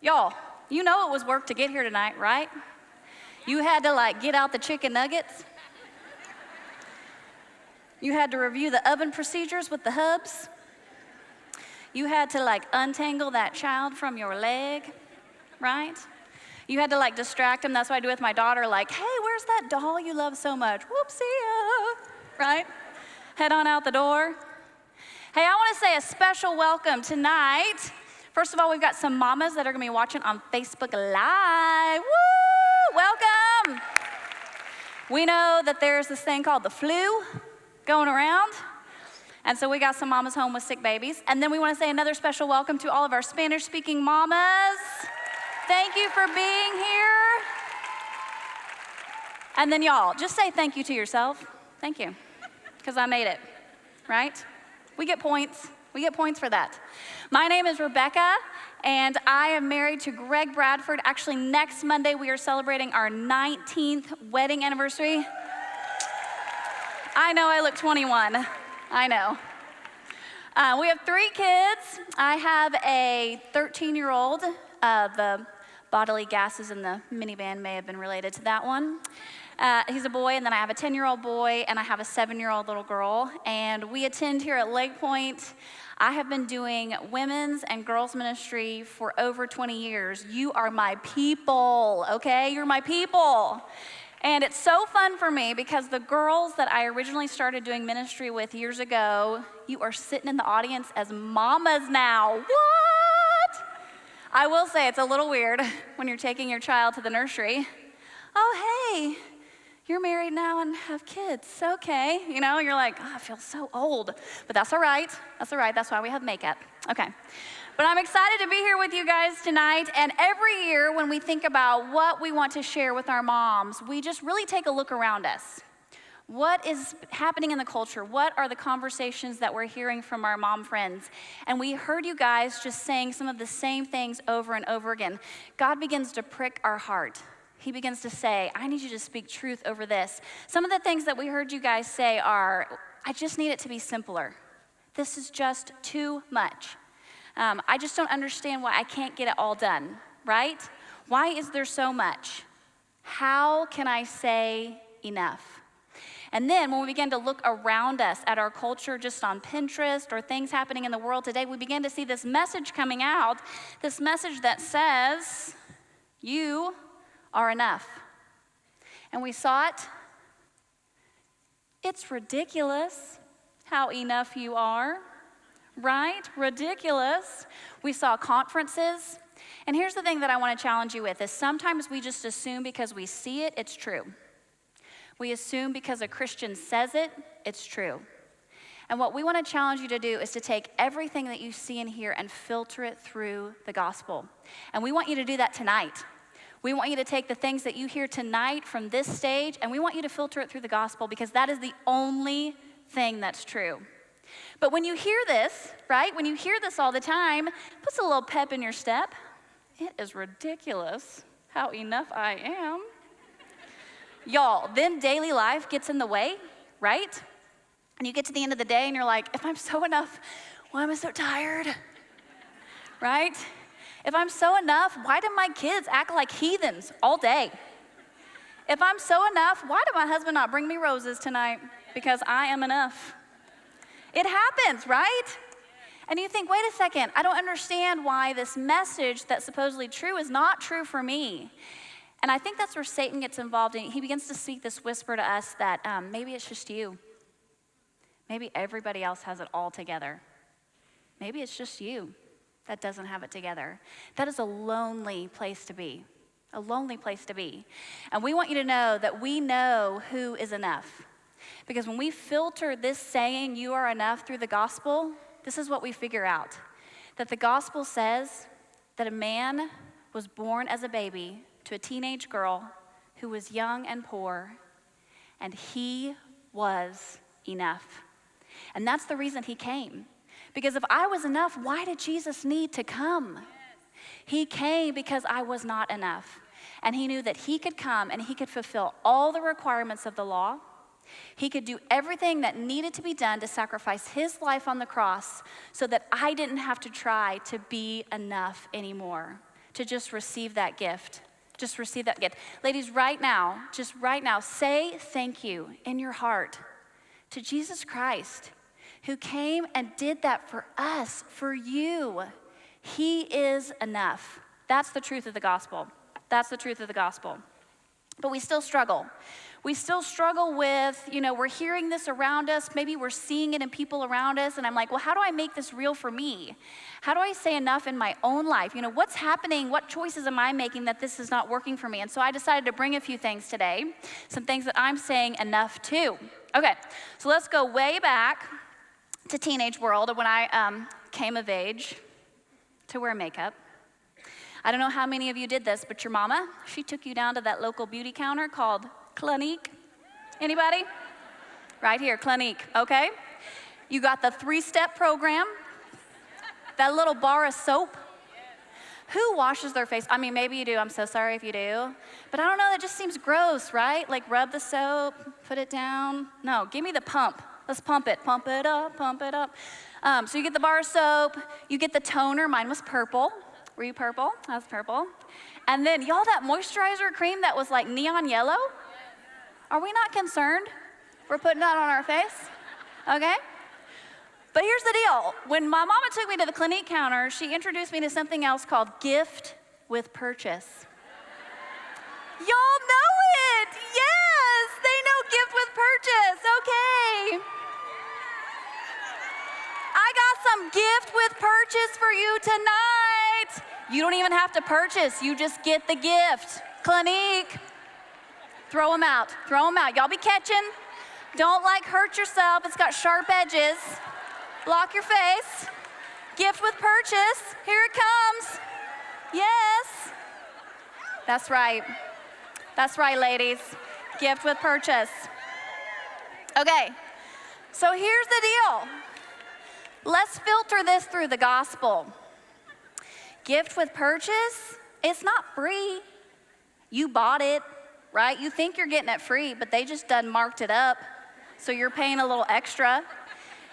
Y'all, you know it was work to get here tonight, right? You had to get out the chicken nuggets. You had to review the oven procedures with the hubs. You had to untangle that child from your leg, right? You had to distract him. That's what I do with my daughter. Hey, where's that doll you love so much? Whoopsie, right? Head on out the door. Hey, I want to say a special welcome tonight. First of all, we've got some mamas that are going to be watching on Facebook Live. Woo! Welcome. We know that there's this thing called the flu going around. And so we got some mamas home with sick babies. And then we want to say another special welcome to all of our Spanish-speaking mamas. Thank you for being here. And then y'all, just say thank you to yourself. Thank you, because I made it, right? We get points. We get points for that. My name is Rebecca, and I am married to Greg Bradford. Actually, next Monday, we are celebrating our 19th wedding anniversary. I know I look 21. I know. We have 3 kids. I have a 13-year-old. The bodily gases in the minivan may have been related to that one. He's a boy, and then I have a 10-year-old boy, and I have a 7-year-old little girl. And we attend here at Lake Point. I have been doing women's and girls ministry for over 20 years. You are my people, okay? You're my people. And it's so fun for me because the girls that I originally started doing ministry with years ago, you are sitting in the audience as mamas now. What? I will say it's a little weird when you're taking your child to the nursery. Oh, hey, you're married now and have kids. Okay. You know, you're like, oh, I feel so old. But that's all right. That's all right. That's why we have makeup. Okay. But I'm excited to be here with you guys tonight. And every year when we think about what we want to share with our moms, we just really take a look around us. What is happening in the culture? What are the conversations that we're hearing from our mom friends? And we heard you guys just saying some of the same things over and over again. God begins to prick our heart. He begins to say, I need you to speak truth over this. Some of the things that we heard you guys say are, I just need it to be simpler. This is just too much. I just don't understand why I can't get it all done, right? Why is there so much? How can I say enough? And then when we begin to look around us at our culture, just on Pinterest or things happening in the world today, we begin to see this message coming out, this message that says, you are enough. And we saw it. It's ridiculous how enough you are. Right? Ridiculous. We saw conferences. And here's the thing that I want to challenge you with is sometimes we just assume because we see it, it's true. We assume because a Christian says it, it's true. And what we want to challenge you to do is to take everything that you see and hear and filter it through the gospel. And we want you to do that tonight. We want you to take the things that you hear tonight from this stage, and we want you to filter it through the gospel because that is the only thing that's true. But when you hear this, right, when you hear this all the time, it puts a little pep in your step. It is ridiculous how enough I am. Y'all, then daily life gets in the way, right? And you get to the end of the day and you're like, if I'm so enough, why am I so tired? Right? If I'm so enough, why do my kids act like heathens all day? If I'm so enough, why did my husband not bring me roses tonight? Because I am enough. It happens, right? And you think, wait a second, I don't understand why this message that's supposedly true is not true for me. And I think that's where Satan gets involved. And he begins to speak this whisper to us that maybe it's just you. Maybe everybody else has it all together. Maybe it's just you that doesn't have it together. That is a lonely place to be. A lonely place to be. And we want you to know that we know who is enough. Because when we filter this saying, you are enough, through the gospel, this is what we figure out. That the gospel says that a man was born as a baby to a teenage girl who was young and poor, and he was enough. And that's the reason he came. Because if I was enough, why did Jesus need to come? He came because I was not enough. And he knew that he could come and he could fulfill all the requirements of the law. He could do everything that needed to be done to sacrifice his life on the cross so that I didn't have to try to be enough anymore, to just receive that gift. Just receive that gift. Ladies, right now, just right now, say thank you in your heart to Jesus Christ, who came and did that for us, for you. He is enough. That's the truth of the gospel. That's the truth of the gospel. But we still struggle. We still struggle with, we're hearing this around us. Maybe we're seeing it in people around us. And I'm like, well, how do I make this real for me? How do I say enough in my own life? What's happening? What choices am I making that this is not working for me? And so I decided to bring a few things today, some things that I'm saying enough to. Okay, so let's go way back to teenage world when I came of age to wear makeup. I don't know how many of you did this, but your mama, she took you down to that local beauty counter called Clinique. Anybody? Right here, Clinique, okay? You got the 3-step program, that little bar of soap. Who washes their face? I mean, maybe you do. I'm so sorry if you do. But I don't know, that just seems gross, right? Like rub the soap, put it down. No, give me the pump. Let's pump it up, pump it up. So you get the bar of soap, you get the toner. Mine was purple. Were you purple? I was purple. And then, y'all, that moisturizer cream that was like neon yellow? Are we not concerned? We're putting that on our face, okay? But here's the deal. When my mama took me to the Clinique counter, she introduced me to something else called gift with purchase. Y'all know it. Yes, they know gift with purchase. Okay. I got some gift with purchase for you tonight. You don't even have to purchase. You just get the gift. Clinique. Throw them out. Throw them out. Y'all be catching. Don't hurt yourself. It's got sharp edges. Block your face. Gift with purchase. Here it comes. Yes. That's right. That's right, ladies. Gift with purchase. Okay. So here's the deal. Let's filter this through the gospel. Gift with purchase, it's not free. You bought it, right? You think you're getting it free, but they just done marked it up, so you're paying a little extra.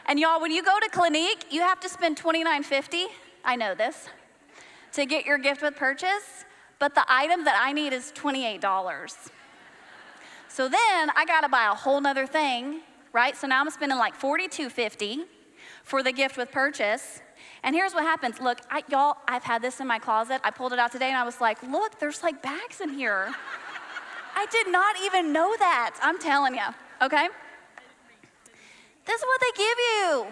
And y'all, when you go to Clinique, you have to spend $29.50, I know this, to get your gift with purchase, but the item that I need is $28. So then I gotta buy a whole nother thing, right? So now I'm spending like $42.50 for the gift with purchase. And here's what happens. Look, y'all, I've had this in my closet. I pulled it out today and I was like, look, there's like bags in here. I did not even know that. I'm telling you, okay? This is what they give you.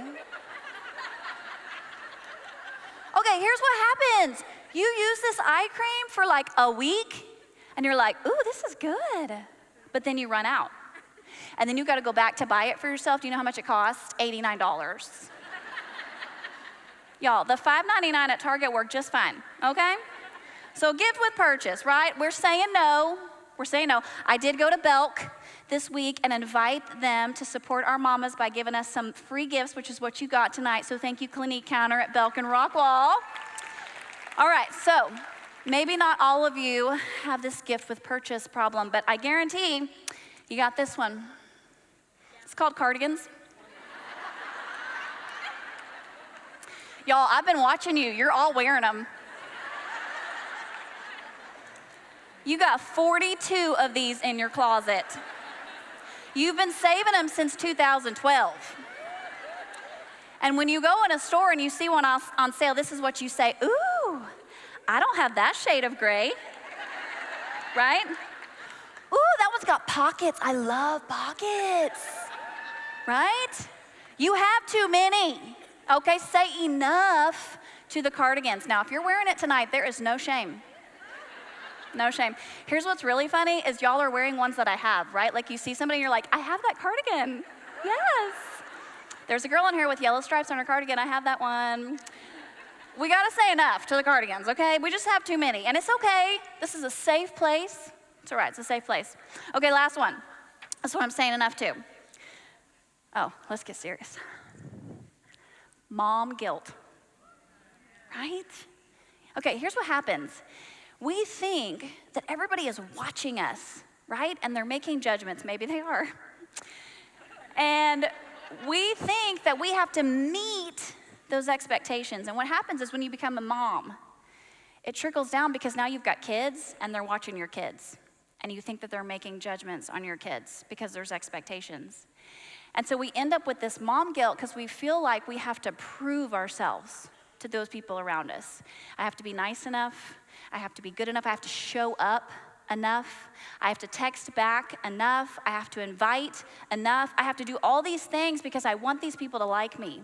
Okay, here's what happens. You use this eye cream for like a week and you're like, ooh, this is good. But then you run out. And then you gotta go back to buy it for yourself. Do you know how much it costs? $89. Y'all, the $5.99 at Target worked just fine, okay? So gift with purchase, right? We're saying no. We're saying no. I did go to Belk this week and invite them to support our mamas by giving us some free gifts, which is what you got tonight. So thank you, Clinique Counter at Belk and Rockwall. All right, so maybe not all of you have this gift with purchase problem, but I guarantee you got this one. It's called cardigans. Y'all, I've been watching you. You're all wearing them. You got 42 of these in your closet. You've been saving them since 2012. And when you go in a store and you see one on sale, this is what you say, ooh, I don't have that shade of gray, right? Ooh, that one's got pockets. I love pockets, right? You have too many. Okay, say enough to the cardigans. Now, if you're wearing it tonight, there is no shame. No shame. Here's what's really funny is y'all are wearing ones that I have, right? Like you see somebody and you're like, I have that cardigan. Yes. There's a girl in here with yellow stripes on her cardigan. I have that one. We gotta say enough to the cardigans, okay? We just have too many, and it's okay. This is a safe place. It's all right, it's a safe place. Okay, last one. That's what I'm saying enough to. Oh, let's get serious. Mom guilt, right? Okay, here's what happens. We think that everybody is watching us, right? And they're making judgments. Maybe they are. And we think that we have to meet those expectations. And what happens is when you become a mom, It trickles down because now you've got kids and they're watching your kids. And you think that they're making judgments on your kids because there's expectations. And so we end up with this mom guilt because we feel like we have to prove ourselves to those people around us. I have to be nice enough. I have to be good enough. I have to show up enough. I have to text back enough. I have to invite enough. I have to do all these things because I want these people to like me.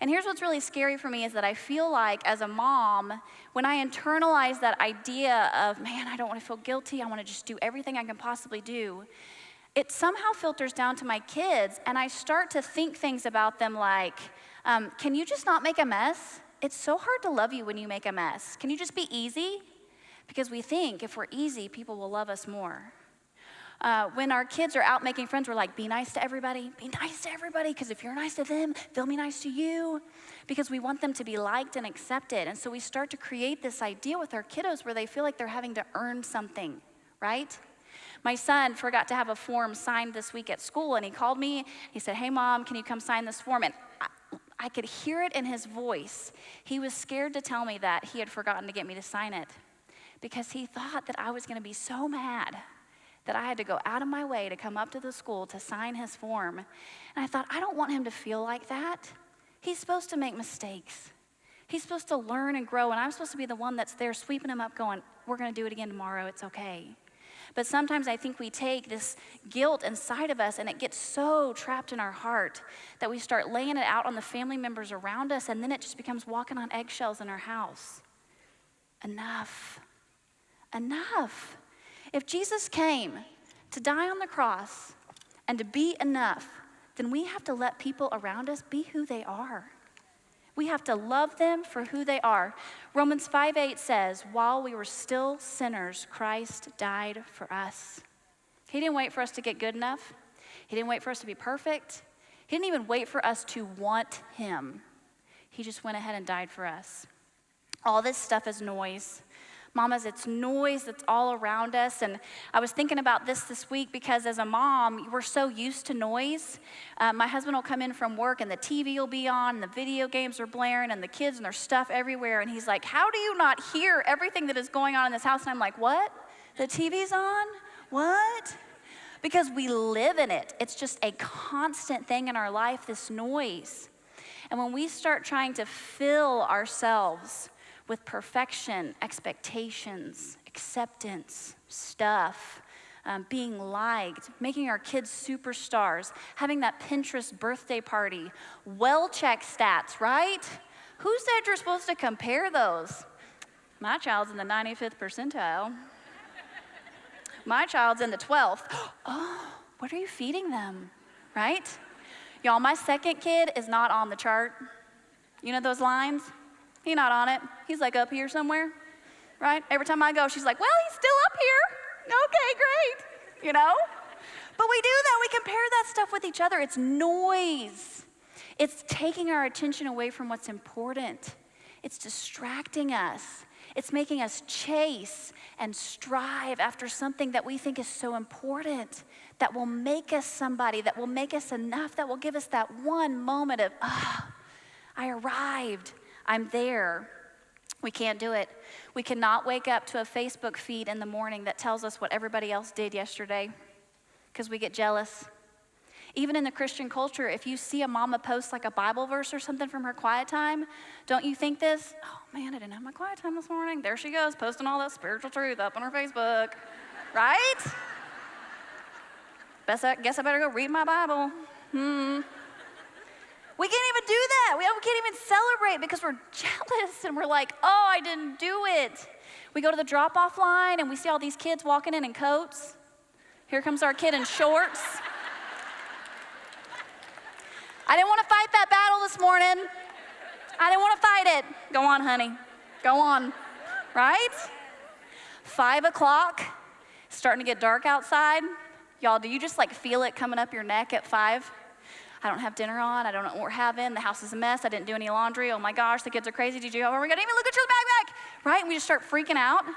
And here's what's really scary for me is that I feel like as a mom, when I internalize that idea of, man, I don't want to feel guilty, I want to just do everything I can possibly do, it somehow filters down to my kids, and I start to think things about them like, can you just not make a mess? It's so hard to love you when you make a mess. Can you just be easy? Because we think if we're easy, people will love us more. When our kids are out making friends, we're like, be nice to everybody, because if you're nice to them, they'll be nice to you, because we want them to be liked and accepted. And so we start to create this idea with our kiddos where they feel like they're having to earn something, right? My son forgot to have a form signed this week at school, and he called me. He said, hey, Mom, can you come sign this form? And I could hear it in his voice. He was scared to tell me that he had forgotten to get me to sign it because he thought that I was going to be so mad that I had to go out of my way to come up to the school to sign his form. And I thought, I don't want him to feel like that. He's supposed to make mistakes. He's supposed to learn and grow, and I'm supposed to be the one that's there sweeping him up going, we're going to do it again tomorrow, it's okay. But sometimes I think we take this guilt inside of us and it gets so trapped in our heart that we start laying it out on the family members around us, and then it just becomes walking on eggshells in our house. Enough. Enough. If Jesus came to die on the cross and to be enough, then we have to let people around us be who they are. We have to love them for who they are. Romans 5:8 says, while we were still sinners, Christ died for us. He didn't wait for us to get good enough. He didn't wait for us to be perfect. He didn't even wait for us to want him. He just went ahead and died for us. All this stuff is noise. Mamas, it's noise that's all around us. And I was thinking about this week because as a mom, we're so used to noise. My husband will come in from work and the TV will be on and the video games are blaring and the kids and their stuff everywhere. And he's like, how do you not hear everything that is going on in this house? And I'm like, what? The TV's on? What? Because we live in it. It's just a constant thing in our life, this noise. And when we start trying to fill ourselves with perfection, expectations, acceptance, stuff, being liked, making our kids superstars, having that Pinterest birthday party, well-checked stats, right? Who said you're supposed to compare those? My child's in the 95th percentile. My child's in the 12th. Oh, what are you feeding them, right? Y'all, my second kid is not on the chart. You know those lines? He's not on it. He's like up here somewhere, right? Every time I go, she's like, well, he's still up here. Okay, great, you know? But we do that. We compare that stuff with each other. It's noise. It's taking our attention away from what's important. It's distracting us. It's making us chase and strive after something that we think is so important, that will make us somebody, that will make us enough, that will give us that one moment of, I arrived. I'm there. We can't do it. We cannot wake up to a Facebook feed in the morning that tells us what everybody else did yesterday because we get jealous. Even in the Christian culture, if you see a mama post like a Bible verse or something from her quiet time, don't you think this? Oh man, I didn't have my quiet time this morning. There she goes, posting all that spiritual truth up on her Facebook, right? Guess I better go read my Bible. We can't even do that. We can't even celebrate because we're jealous and we're like, oh, I didn't do it. We go to the drop-off line and we see all these kids walking in coats. Here comes our kid in shorts. I didn't want to fight that battle this morning. I didn't want to fight it. Go on, honey. Go on, right? 5 o'clock, starting to get dark outside. Y'all, do you just like feel it coming up your neck at 5? I don't have dinner on. I don't know what we're having. The house is a mess. I didn't do any laundry. Oh my gosh, the kids are crazy. Did you go? Oh, we're gonna even look at your backpack, right? And we just start freaking out. And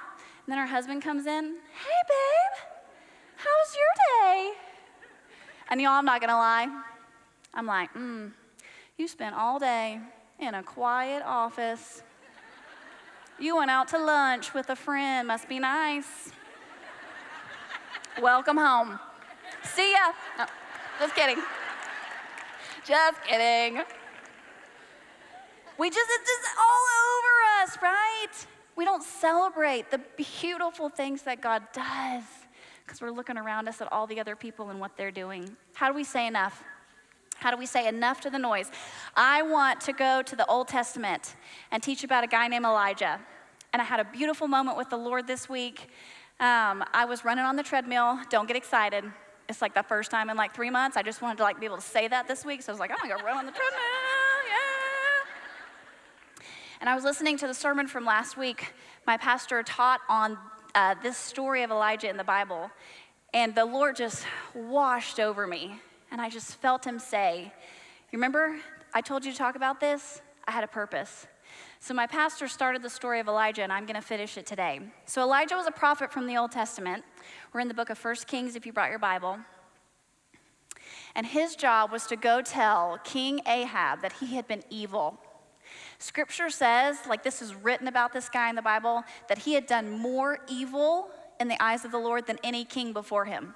then our husband comes in. Hey, babe, how's your day? And y'all, I'm not gonna lie. I'm like, you spent all day in a quiet office. You went out to lunch with a friend. Must be nice. Welcome home. See ya. No, just kidding. Just kidding. It's just all over us, right? We don't celebrate the beautiful things that God does because we're looking around us at all the other people and what they're doing. How do we say enough? How do we say enough to the noise? I want to go to the Old Testament and teach about a guy named Elijah. And I had a beautiful moment with the Lord this week. I was running on the treadmill. Don't get excited. It's like the first time in like 3 months. I just wanted to be able to say that this week. So I was like, I'm gonna go run on the treadmill, yeah. And I was listening to the sermon from last week. My pastor taught on this story of Elijah in the Bible. And the Lord just washed over me. And I just felt him say, you remember I told you to talk about this? I had a purpose. So my pastor started the story of Elijah, and I'm going to finish it today. So Elijah was a prophet from the Old Testament. We're in the book of 1 Kings if you brought your Bible. And his job was to go tell King Ahab that he had been evil. Scripture says, this is written about this guy in the Bible, that he had done more evil in the eyes of the Lord than any king before him.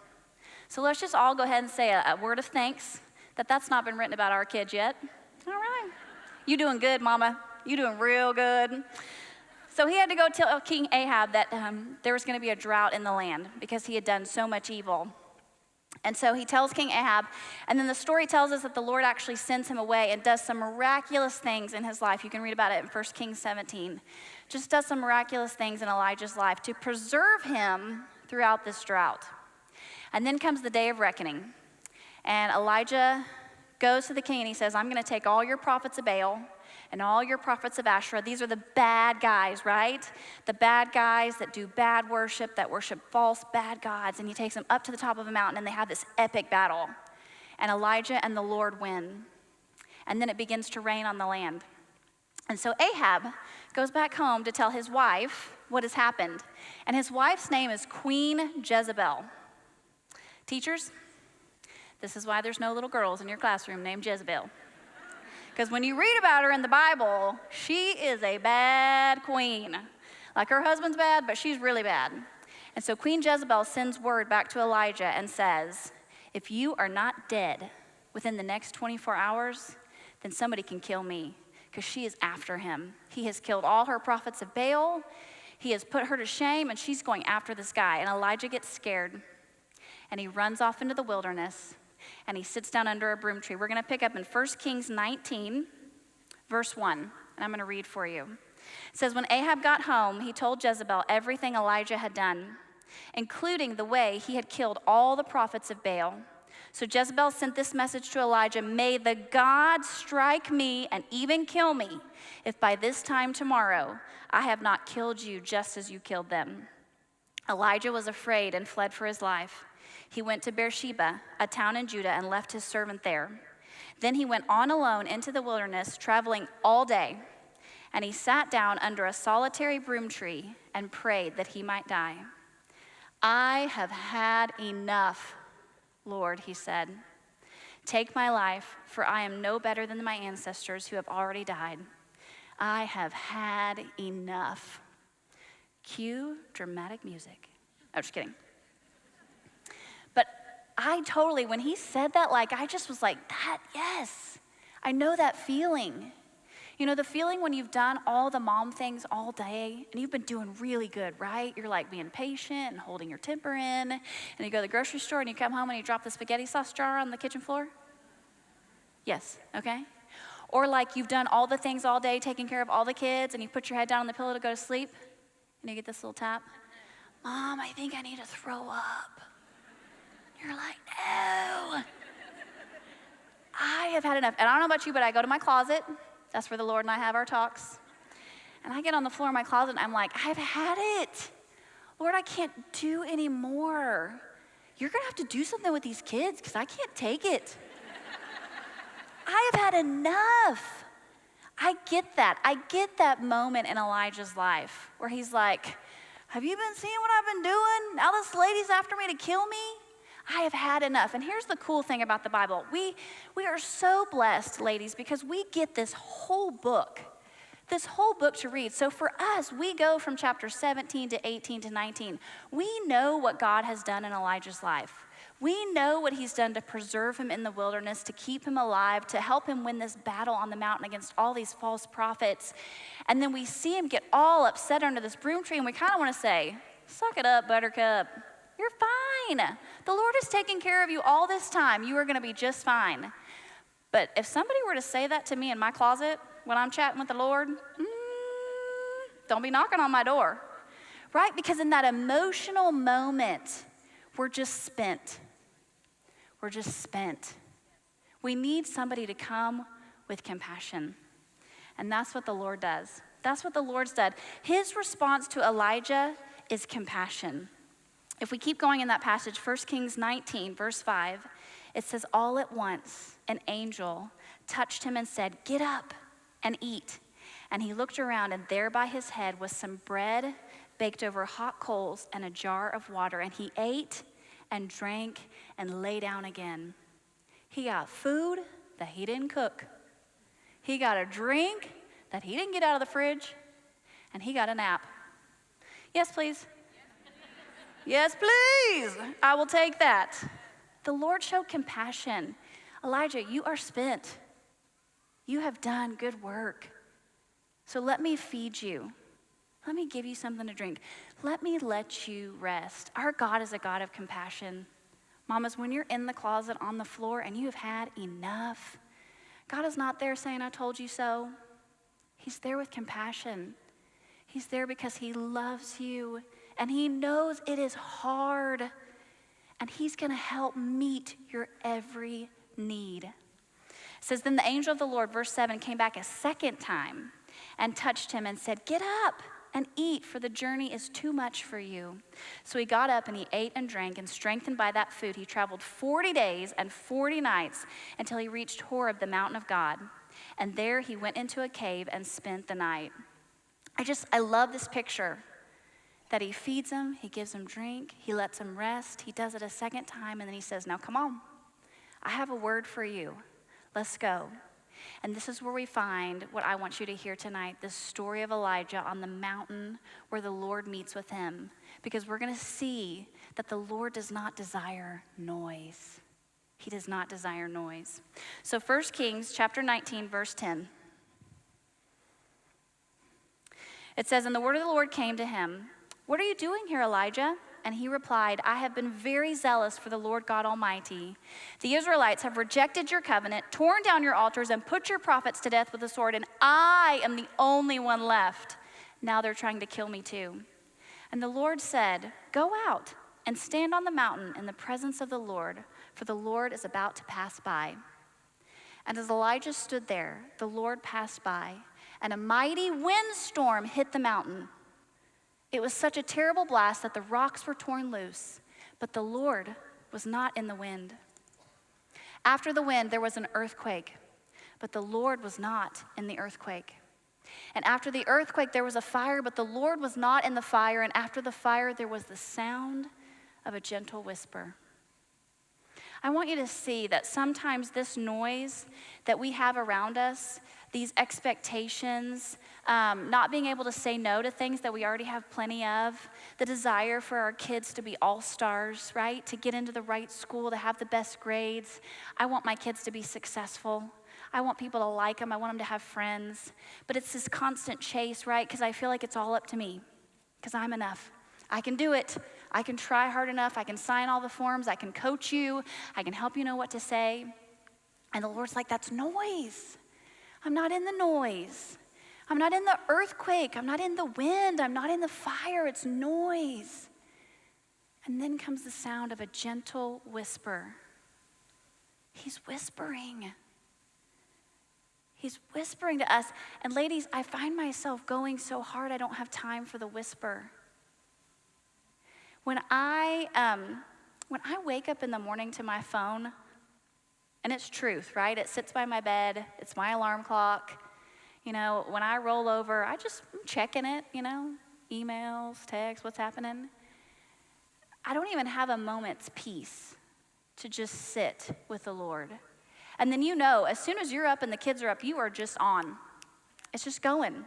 So let's just all go ahead and say a word of thanks that that's not been written about our kids yet. All right. You doing good, mama. You doing real good. So he had to go tell King Ahab that there was going to be a drought in the land because he had done so much evil. And so he tells King Ahab, and then the story tells us that the Lord actually sends him away and does some miraculous things in his life. You can read about it in 1 Kings 17. Just does some miraculous things in Elijah's life to preserve him throughout this drought. And then comes the day of reckoning. And Elijah goes to the king and he says, I'm going to take all your prophets of Baal and all your prophets of Asherah. These are the bad guys, right? The bad guys that do bad worship, that worship false bad gods. And he takes them up to the top of a mountain and they have this epic battle. And Elijah and the Lord win. And then it begins to rain on the land. And so Ahab goes back home to tell his wife what has happened. And his wife's name is Queen Jezebel. Teachers, this is why there's no little girls in your classroom named Jezebel. Because when you read about her in the Bible, she is a bad queen. Like her husband's bad, but she's really bad. And so Queen Jezebel sends word back to Elijah and says, if you are not dead within the next 24 hours, then somebody can kill me, because she is after him. He has killed all her prophets of Baal. He has put her to shame, and she's going after this guy. And Elijah gets scared, and he runs off into the wilderness. And he sits down under a broom tree. We're going to pick up in 1 Kings 19, verse 1. And I'm going to read for you. It says, when Ahab got home, he told Jezebel everything Elijah had done, including the way he had killed all the prophets of Baal. So Jezebel sent this message to Elijah, may the gods strike me and even kill me if by this time tomorrow I have not killed you just as you killed them. Elijah was afraid and fled for his life. He went to Beersheba, a town in Judah, and left his servant there. Then he went on alone into the wilderness, traveling all day. And he sat down under a solitary broom tree and prayed that he might die. I have had enough, Lord, he said. Take my life, for I am no better than my ancestors who have already died. I have had enough. Cue dramatic music. I'm just kidding. But when he said that, I just was like, that, yes. I know that feeling. You know, the feeling when you've done all the mom things all day and you've been doing really good, right? You're being patient and holding your temper in. And you go to the grocery store and you come home and you drop the spaghetti sauce jar on the kitchen floor. Yes, okay? Or you've done all the things all day, taking care of all the kids, and you put your head down on the pillow to go to sleep and you get this little tap. Mom, I think I need to throw up. You're like, no. I have had enough. And I don't know about you, but I go to my closet. That's where the Lord and I have our talks. And I get on the floor in my closet and I'm like, I've had it. Lord, I can't do anymore. You're going to have to do something with these kids because I can't take it. I have had enough. I get that. I get that moment in Elijah's life where he's like, have you been seeing what I've been doing? Now this lady's after me to kill me? I have had enough. And here's the cool thing about the Bible. We are so blessed, ladies, because we get this whole book This whole book to read. So for us, we go from chapter 17 to 18 to 19. We know what God has done in Elijah's life. We know what he's done to preserve him in the wilderness, to keep him alive, to help him win this battle on the mountain against all these false prophets. And then we see him get all upset under this broom tree, and we kind of want to say, suck it up, buttercup. You're fine. The Lord has taken care of you all this time. You are going to be just fine. But if somebody were to say that to me in my closet when I'm chatting with the Lord, don't be knocking on my door, right? Because in that emotional moment, we're just spent. We're just spent. We need somebody to come with compassion. And that's what the Lord does. That's what the Lord's done. His response to Elijah is compassion. If we keep going in that passage, 1 Kings 19, verse 5, it says, all at once, an angel touched him and said, get up and eat. And he looked around, and there by his head was some bread baked over hot coals and a jar of water. And he ate and drank and lay down again. He got food that he didn't cook. He got a drink that he didn't get out of the fridge. And he got a nap. Yes, please. Yes, please. I will take that. The Lord showed compassion. Elijah, you are spent. You have done good work. So let me feed you. Let me give you something to drink. Let me let you rest. Our God is a God of compassion. Mamas, when you're in the closet on the floor and you have had enough, God is not there saying, I told you so. He's there with compassion. He's there because he loves you and he knows it is hard, and he's going to help meet your every need. It says, then the angel of the Lord, verse 7, came back a second time and touched him and said, get up and eat, for the journey is too much for you. So he got up and he ate and drank, and strengthened by that food, he traveled 40 days and 40 nights until he reached Horeb, the mountain of God. And there he went into a cave and spent the night. I love this picture that he feeds him, he gives him drink, he lets him rest, he does it a second time, and then he says, now come on, I have a word for you. Let's go. And this is where we find what I want you to hear tonight, the story of Elijah on the mountain where the Lord meets with him. Because we're going to see that the Lord does not desire noise. He does not desire noise. So 1 Kings chapter 19, verse 10. It says, and the word of the Lord came to him, what are you doing here, Elijah? And he replied, I have been very zealous for the Lord God Almighty. The Israelites have rejected your covenant, torn down your altars, and put your prophets to death with the sword, and I am the only one left. Now they're trying to kill me too. And the Lord said, go out and stand on the mountain in the presence of the Lord, for the Lord is about to pass by. And as Elijah stood there, the Lord passed by, and a mighty windstorm hit the mountain. It was such a terrible blast that the rocks were torn loose, but the Lord was not in the wind. After the wind, there was an earthquake, but the Lord was not in the earthquake. And after the earthquake, there was a fire, but the Lord was not in the fire. And after the fire, there was the sound of a gentle whisper. I want you to see that sometimes this noise that we have around us, these expectations, not being able to say no to things that we already have plenty of, the desire for our kids to be all-stars, right? To get into the right school, to have the best grades. I want my kids to be successful. I want people to like them. I want them to have friends. But it's this constant chase, right? Because I feel like it's all up to me, because I'm enough. I can do it. I can try hard enough. I can sign all the forms. I can coach you. I can help you know what to say. And the Lord's like, that's noise. I'm not in the noise. I'm not in the earthquake. I'm not in the wind. I'm not in the fire. It's noise. And then comes the sound of a gentle whisper. He's whispering. He's whispering to us. And ladies, I find myself going so hard I don't have time for the whisper. When I wake up in the morning to my phone, and it's truth, right? It sits by my bed. It's my alarm clock. You know, when I roll over, I'm checking it, you know, emails, texts, what's happening. I don't even have a moment's peace to just sit with the Lord. And then you know, as soon as you're up and the kids are up, you are just on. It's just going.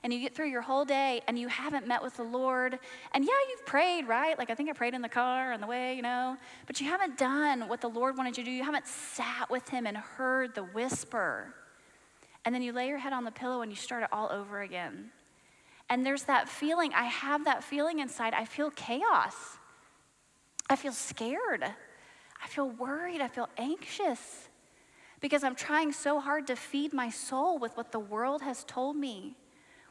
and you get through your whole day and you haven't met with the Lord. And yeah, you've prayed, right? Like I think I prayed in the car on the way, but you haven't done what the Lord wanted you to do. You haven't sat with him and heard the whisper. And then you lay your head on the pillow and you start it all over again. And there's that feeling, I have that feeling inside. I feel chaos. I feel scared. I feel worried. I feel anxious because I'm trying so hard to feed my soul with what the world has told me,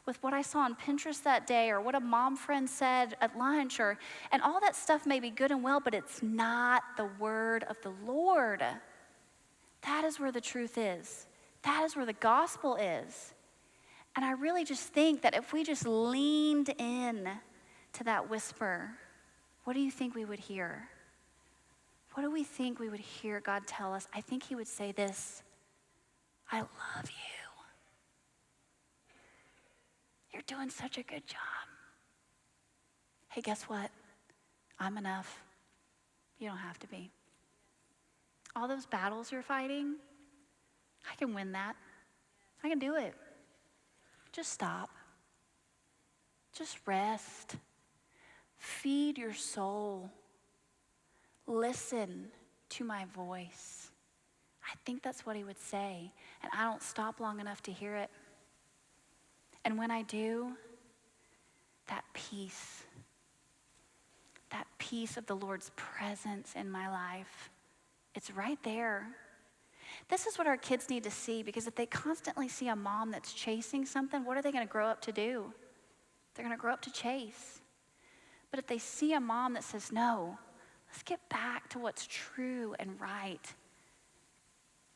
with what I saw on Pinterest that day or what a mom friend said at lunch, and all that stuff may be good and well, but it's not the word of the Lord. That is where the truth is. That is where the gospel is. And I really just think that if we just leaned in to that whisper, what do you think we would hear? What do we think we would hear God tell us? I think he would say this: I love you. You're doing such a good job. Hey, guess what? I'm enough. You don't have to be. All those battles you're fighting, I can win that. I can do it. Just stop. Just rest. Feed your soul. Listen to my voice. I think that's what he would say, and I don't stop long enough to hear it. And when I do, that peace of the Lord's presence in my life, it's right there. This is what our kids need to see, because if they constantly see a mom that's chasing something, what are they going to grow up to do? They're going to grow up to chase. But if they see a mom that says, no, let's get back to what's true and right.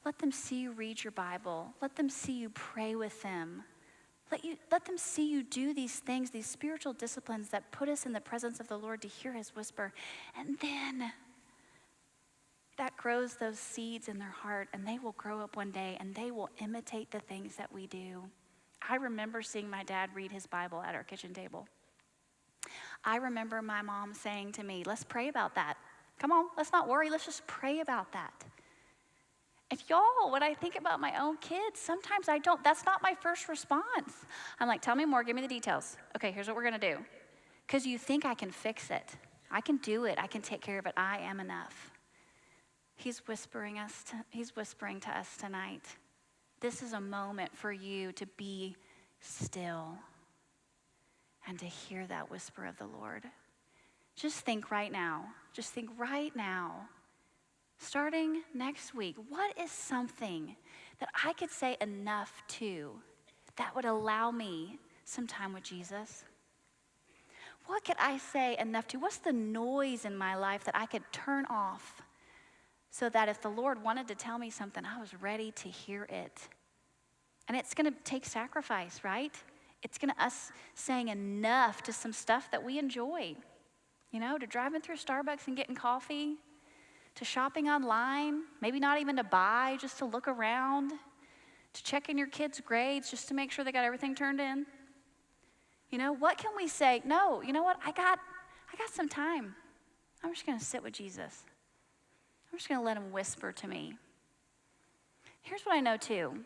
Let them see you read your Bible. Let them see you pray with them. Let them see you do these things, these spiritual disciplines that put us in the presence of the Lord to hear his whisper. And then that grows those seeds in their heart, and they will grow up one day and they will imitate the things that we do. I remember seeing my dad read his Bible at our kitchen table. I remember my mom saying to me, let's pray about that. Come on, let's not worry, let's just pray about that. And y'all, when I think about my own kids, sometimes that's not my first response. I'm like, tell me more, give me the details. Okay, here's what we're gonna do. Because you think I can fix it. I can do it, I can take care of it, I am enough. He's whispering to us tonight. This is a moment for you to be still and to hear that whisper of the Lord. Just think right now, starting next week, what is something that I could say enough to that would allow me some time with Jesus? What could I say enough to? What's the noise in my life that I could turn off so that if the Lord wanted to tell me something, I was ready to hear it? And it's gonna take sacrifice, right? It's gonna us saying enough to some stuff that we enjoy, to driving through Starbucks and getting coffee, to shopping online, maybe not even to buy, just to look around, to checking your kids' grades just to make sure they got everything turned in. What can we say? No, you know what? I got some time. I'm just gonna sit with Jesus. I'm just gonna let him whisper to me. Here's what I know too,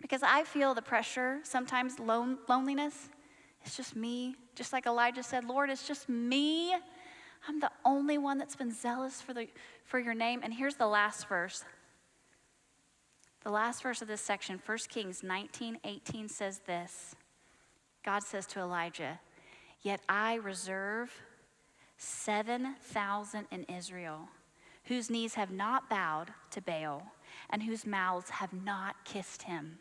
because I feel the pressure, sometimes loneliness. It's just me. Just like Elijah said, Lord, it's just me. I'm the only one that's been zealous for your name. And here's the last verse. The last verse of this section, 1 Kings 19:18 says this. God says to Elijah, yet I reserve 7,000 in Israel, whose knees have not bowed to Baal, and whose mouths have not kissed him.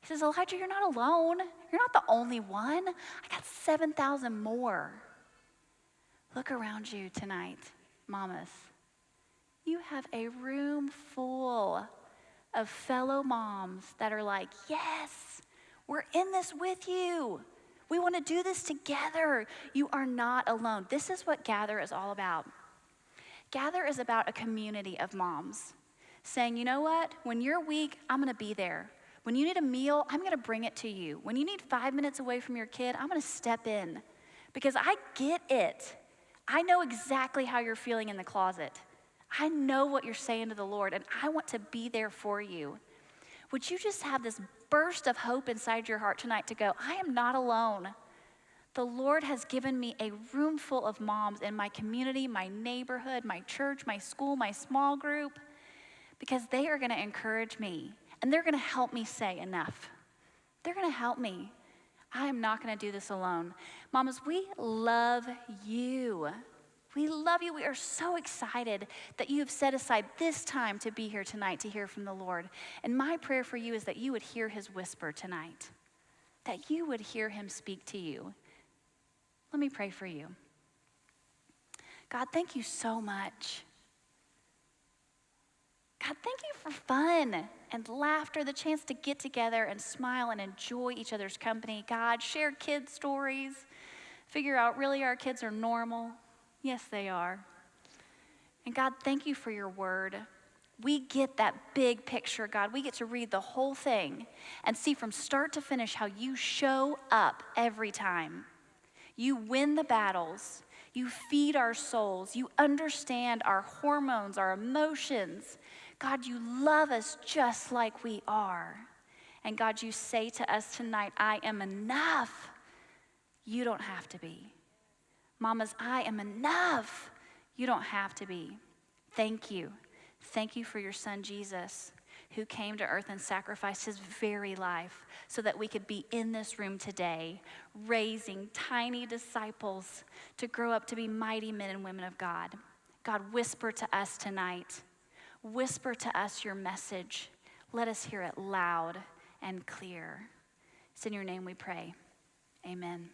He says, Elijah, you're not alone. You're not the only one. I got 7,000 more. Look around you tonight, mamas. You have a room full of fellow moms that are like, yes, we're in this with you. We want to do this together. You are not alone. This is what Gather is all about. Gather is about a community of moms saying, you know what? When you're weak, I'm going to be there. When you need a meal, I'm going to bring it to you. When you need 5 minutes away from your kid, I'm going to step in because I get it. I know exactly how you're feeling in the closet. I know what you're saying to the Lord, and I want to be there for you. Would you just have this burst of hope inside your heart tonight to go, I am not alone. The Lord has given me a room full of moms in my community, my neighborhood, my church, my school, my small group, because they are going to encourage me, and they're going to help me say enough. They're going to help me. I am not going to do this alone. Mamas, we love you. We love you. We are so excited that you have set aside this time to be here tonight to hear from the Lord. And my prayer for you is that you would hear his whisper tonight, that you would hear him speak to you. Let me pray for you. God, thank you so much. God, thank you for fun and laughter, the chance to get together and smile and enjoy each other's company. God, share kid stories, figure out really our kids are normal. Yes, they are. And God, thank you for your word. We get that big picture, God. We get to read the whole thing and see from start to finish how you show up every time. You win the battles. You feed our souls. You understand our hormones, our emotions. God, you love us just like we are. And God, you say to us tonight, I am enough. You don't have to be. Mamas, I am enough. You don't have to be. Thank you. Thank you for your son, Jesus, who came to earth and sacrificed his very life so that we could be in this room today, raising tiny disciples to grow up to be mighty men and women of God. God, whisper to us tonight. Whisper to us your message. Let us hear it loud and clear. It's in your name we pray. Amen.